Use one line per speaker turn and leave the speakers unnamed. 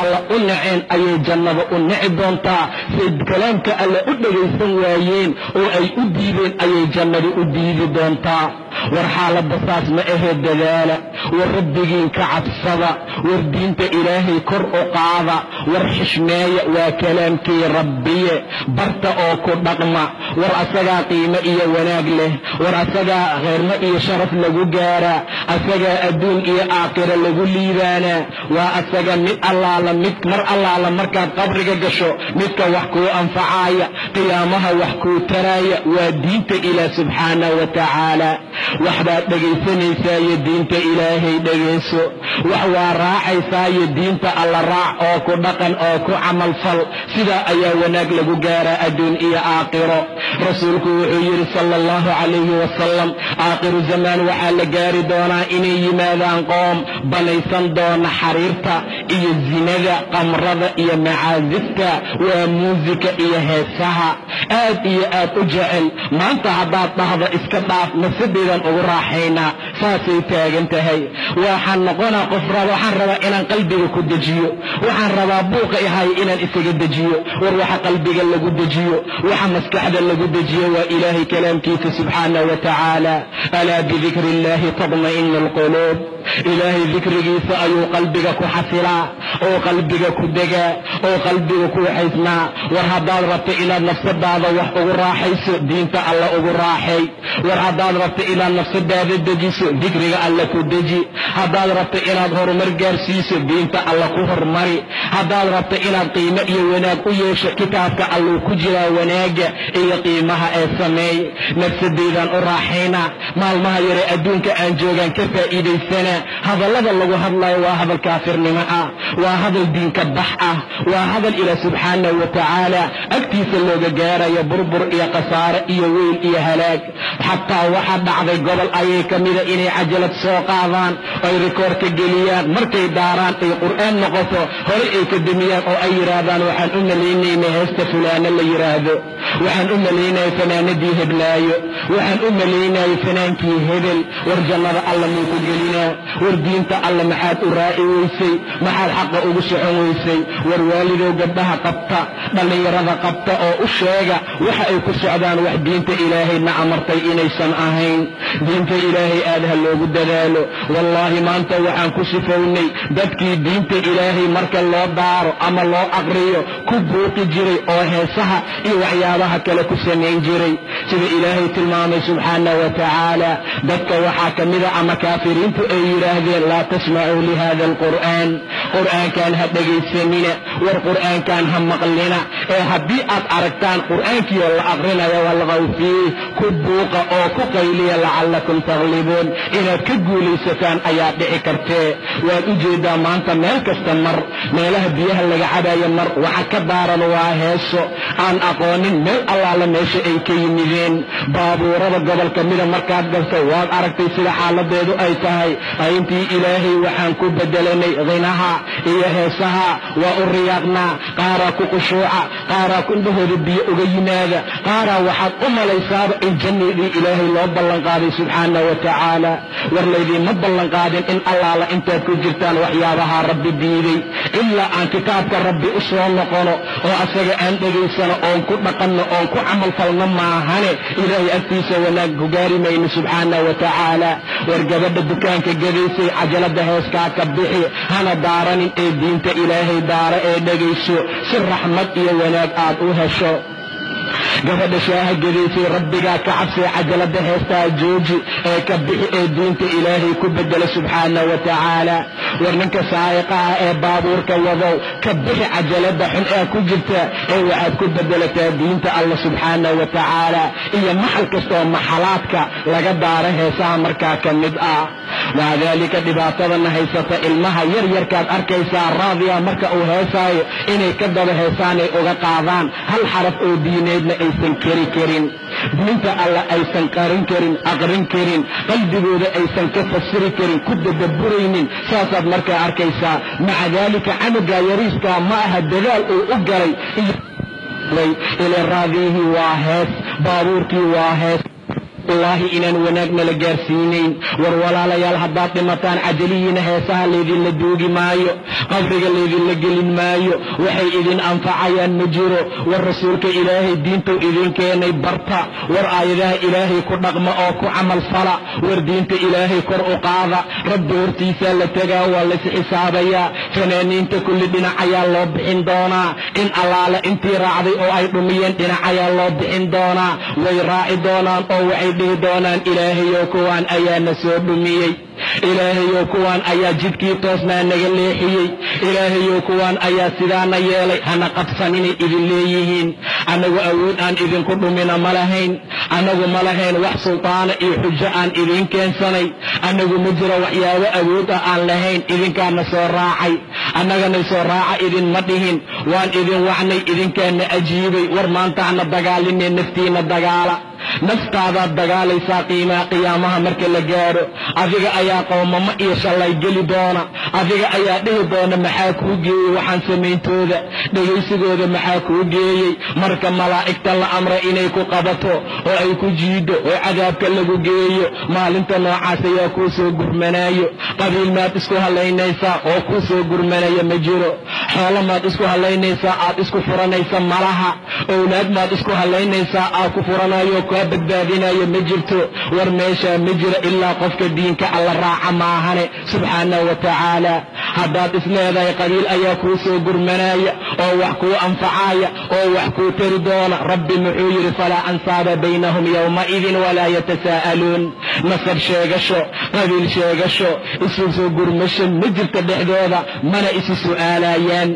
alla u naceen ayay jannada u nici doontaa. say kalaamka alla u dhegaysan waayeen oo ay u diideen ayay jannada u diidi doontaa. war xaaladda saas ma ahee dadaala, war rabbigiin ka cabsada, war diinta ilaahay kor u qaada, war xishmeeya, waa kalaamkii rabbiye barta oo ku dhaqma. war asagaa qiimo iyo wanaag leh, war asagaa khayrmo iyo sharaf lagu gaaraa, asagaa adduun iyo aakhira lagu liibaanaa. waa asaga mar allaala markaad qabriga gasho midka wax kuu anfacaaya, qiyaamaha wax kuu taraaya, waa diinta ilaah subxaanahu wa tacaala. waxbaad dhegaysanaysaaiyo diinta ilaahay dhegayso, wax waa raacaysaayo diinta alla raac oo ku dhaqan oo ku camalfal. sidaa ayaa wanaag lagu gaaraa adduun iyo aakhiro. rasuulku wuxuu yidhi sala allahu calayhi wasalam, aakhiru zamaan waxaa la gaari doonaa inay yimaadaan qoom banaysan doona xariirta iyo zinada, qamrada iyo macaasifta, waa muusika iyo heesaha, aad iyo aad u jecel. maanta haddaad dhahdo iska dhaaf nafsadeedan ugu raaxaynaa, saasay taagan tahay. waxaan noqonaa qof waxaan rabaa inaan qalbiga ku dejiyo, waxaan rabaa buuqa ahay inaan isaga dejiyo. war waxa qalbiga lagu dejiyo, waxa maskaxda lagu dejiyo waa ilaahay kalaamkiisa subxaanahu wa tacaala. alaa bidikri illaahi tadma'inu alquluub. ilaahay dikrigiisa ayuu qalbiga ku xasilaa oo qalbiga ku degaa oo qalbiga ku waxaysnaa. war haddaad rabto inaad nafsadaada wax ugu raaxayso, diinta alla ugu raaxay. war haddaad rabto inaad nafsadaada dejiso, dikriga alla ku deji. haddaad rabto inaad horumar gaarsiiso, diinta alla ku hormari. haddaad rabto inaad qiimo iyo wanaag u yeesho, kitaabka alluu ku jiraa wanaaga iyo qiimaha ee sameey. nafsadeydaan u raaxaynaa, maalmaha yare adduunka aan joogaan ka faa'iidaysanaa. hadallada lagu hadlayo waa hadal kaafirnimo ah, waa hadal diinka bax ah, waa hadal ilaah subxaanahu wa tacaala agtiisa looga gaarayo burbur iyo khasaare iyo weyl iyo halaag. xataa waxaa dhacday gobol ayay ka mida inay cajalad soo qaadaan ay rikoorka geliyaan, markay daaraan ay qur'aan noqoto horay ay ka dumiyaan oo ay yidhaahdaan waxaan u malaynayna heesta fulaano la yidhaahdo, waxaan u malaynaya fanaanadii heblaayo, waxaan u malaynaya fanaankii hebel. war jannada alla muu ku gelinaa? war diinta alla maxaad u raaci weysay? maxaad xaqa ugu socon weysay? war waalidow gabdhaha qabta, dhallinyarada qabta oo u sheega waxa ay ku socdaan wax diinta ilaahayna amartay inaysan ahayn. diinta ilaahay aad ha loogu dadaalo. wallaahi maanta waxaan ku sifownay dadkii diinta ilaahay marka loo daaro ama loo aqriyo ku buuqi jiray oo heesaha iyo waxyaabaha kale ku samayn jiray. sida ilaahay tilmaamay subxaanahu wa tacaala, dadka waxaa ka mida ama kaafiriintu ay yidhaahdeen laa tasmacuu lihada alqur'aan, qur'aankaan ha dhegaysanina, war qur'aankaan ha maqlina. ee haddii aad aragtaan qur'aankiioo la aqrinayo walqaw fiih, ku buuqa oo ku qayliya lacallakum taglibuun, inaad ka guulaysataan ayaa dhici kartee. waad u jeedaa maanta meel kasta mar, meelaha biyaha laga cabayo mar, waxa ka daaran waa heeso aan aqoonin meel allaala meesha ay ka yimideen. baabuurada gobolka mida markaad galto waad aragtay sida xaaladeedu ay tahay. ayntii ilaahay waxaan ku bedelanay khinaha iyo heesaha, waa u riyaaqnaa. qaaraa ku khushuuca, qaaraa indhahooda biyo uga yimaada, qaaraa waxaad u malaysaaba in jannadii ilaahay loo ballanqaaday subxaanahu wa tacaala. war laydiinma ballanqaadin in allaala intaad ku jirtaan waxyaabaha rabbi diiday, ilaa aan kitaabka rabbi u soo noqono oo asaga aan dhegaysano oon ku dhaqanno oon ku camalfalno maahane ilaahay agtiisa wanaag ku gaari mayno subxaanahu wa tacaala. war gabadha dukaanka gadaysay cajalada heeskaa ka bixi, hana daaranin ee diinta ilaahay daara ee dhegayso si raxmad iyo wanaag aad u hesho. gabadha shaaha gadaysay rabbigaa ka cabsay, cajalada heestaa jooji ee ka bixi ee diinta ilaahay ku bedela subxaanahu wa tacaala. war ninka saa'iqa ah ee baabuurka wadow ka bixi cajalada xun ee ku jirta ee waxaad ku bedelataa diinta alla subxaanahu wa tacaala iyo maxal kastaoo maxalaadka laga daaro heesaha markaa ka mid ah. maca daalika dhibaatadana haysata ilmaha yaryarkaad arkaysaa raadiya marka uu heesaayo inay ka daba heesaanay uga qaadaan hal xaraf oo diineedna aysan keri karin, diinta alla aysan qarin karin, aqrin karin, qalbigooda aysan ka fasiri karin, ku dadabburaynin. saasaad markaa arkaysaa. maca daalika canugaa yariiskaa ma aha dadaal uu u galay ila raadiyihii waa hees, baabuurkii waa hees, wallaahi inaan wanaagna la gaarsiinayn. war walaalayaal haddaad dhimataan cajalihiina heesaha laydinla duugi maayo, qabriga laydinla gelin maayo, waxay idin anfacayaan ma jiro. war rasuulka ilaahay diintuu idin keenay barta, war aayadaha ilaahay ku dhaqma oo ku camal fala, war diinta ilaahay kor u qaada. rabbi hortiisaa la tegaa, waa lays xisaabayaa. fanaaniinta kulli dhinac ayaa loo bixin doonaa, in allaale intii raacday oo ay dhumiyeen dhinac ayaa loo bixin doonaa. way raaci doonaan oo waxay dhihi doonaan ilaahayow kuwaan ayaana soo dhumiyey, ilaahayow kuwaan ayaa jidkii toosnaa naga leexiyey, ilaahayow kuwaan ayaa sidaana yeelay. hana qabsaninay idin leeyihiin. annagu awood aan idinku dhumina ma lahayn, annagu ma lahayn wax sultaana iyo xujo aan idiin keensanay, annagu ma jiro waxyaabo awood ah aan lahayn. idinkaana soo raacay, annagana soo raaca idinma dhihin, waan idin wacnay, idinkaana ajiibay. war maanta hana dagaalinee naftiina dagaala, naftaadaad dagaalaysaa qiyaamaha marka la gaadho. adiga ayaa qoomamo iyo shallay geli doona, adiga ayaa dhihi doona maxaa kuu geeyey waxaan samayntooda, dhegaysigooda maxaa kuu geeyey. marka malaa'igta la amra inay ku qabato oo ay ku jiido oo cadaabka lagu geeyo, maalinta noocaas ayaa kuu soo gurmanaayo. qabiil maad isku halaynaysaa oo kuu soo gurmanaya ma jiro, xoolo maad isku halaynaysaa aad isku furanaysa malaha, owlaad maad isku halaynaysaa aad ku furanayo kaa badbaadinayo ma jirto. war meeshaa ma jiro ilaa qofka diinka alla raaca maahane subxaanahu wa tacaala. haddaad isleedahay qabiil ayaa kuu soo gurmanaya oo wax kuu anfacaya oo wax kuu tari doona, rabbi muxuu yidhi falaa ansaaba baynahum yowmaidin walaa yatasaa'aluun. nasab sheegasho, qabiil sheegasho, isu soo gurmasho ma jirta dhexdooda, mana isi su'aalayaan.